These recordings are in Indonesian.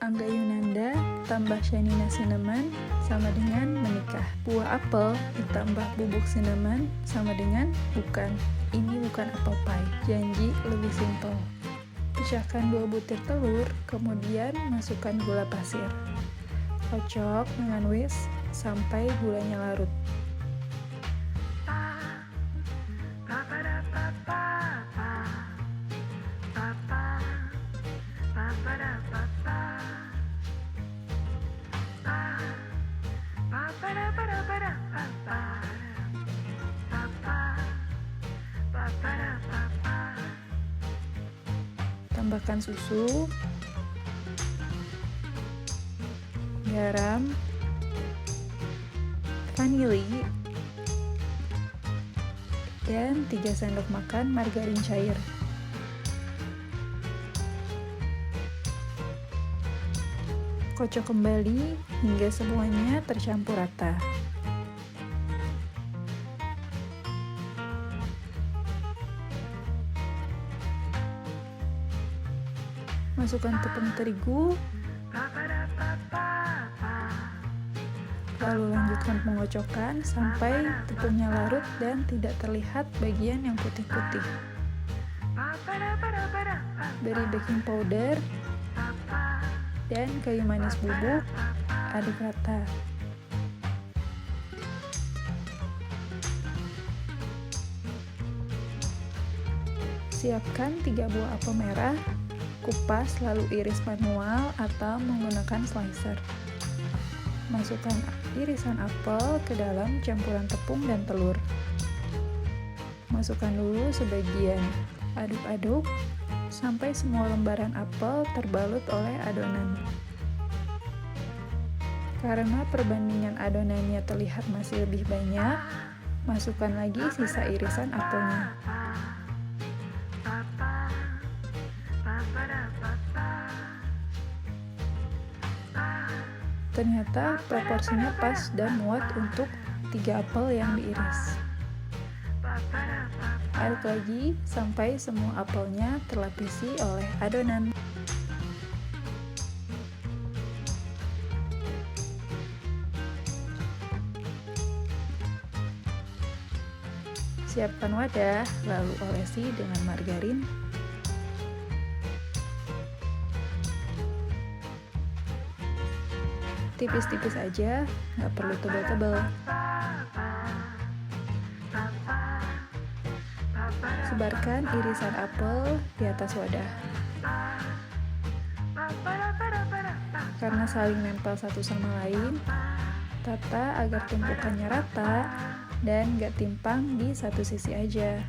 Angga Yunanda tambah Shanina Cinnamon sama dengan menikah. Buah apel ditambah bubuk cinnamon sama dengan bukan. Ini bukan apple pie. Janji lebih simpel. Pecahkan 2 butir telur, kemudian masukkan gula pasir. Kocok dengan whisk sampai gulanya larut. Tambahkan susu, garam, vanili, dan 3 sendok makan margarin cair. Kocok kembali hingga semuanya tercampur rata. Masukkan tepung terigu, lalu lanjutkan pengocokan sampai tepungnya larut dan tidak terlihat bagian yang putih-putih. Beri baking powder dan kayu manis bubuk, aduk rata. Siapkan 3 buah apel merah, kupas lalu iris manual atau menggunakan slicer. Masukkan irisan apel ke dalam campuran tepung dan telur. Masukkan dulu sebagian. Aduk-aduk sampai semua lembaran apel terbalut oleh adonan. Karena perbandingan adonannya terlihat masih lebih banyak, masukkan lagi sisa irisan apelnya. Ternyata proporsinya pas dan muat untuk 3 apel yang diiris. Aduk lagi sampai semua apelnya terlapisi oleh adonan. Siapkan wadah, lalu olesi dengan margarin. Tipis-tipis aja, nggak perlu tebal-tebal. Sebarkan irisan apel di atas wadah. Karena saling nempel satu sama lain, tata agar tumpukannya rata dan nggak timpang di satu sisi aja.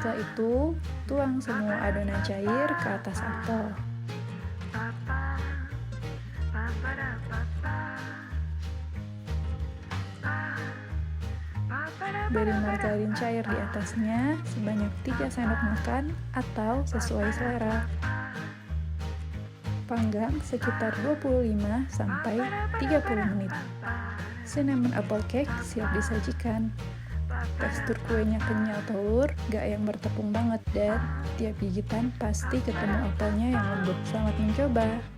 Setelah itu, tuang semua adonan cair ke atas apel. Beri margarin cair di atasnya sebanyak 3 sendok makan atau sesuai selera. Panggang sekitar 25-30 menit. Cinnamon apple cake siap disajikan. Tekstur kuenya kenyal telur, gak yang bertepung banget, dan tiap gigitan pasti ketemu apelnya yang lembut. Selamat mencoba!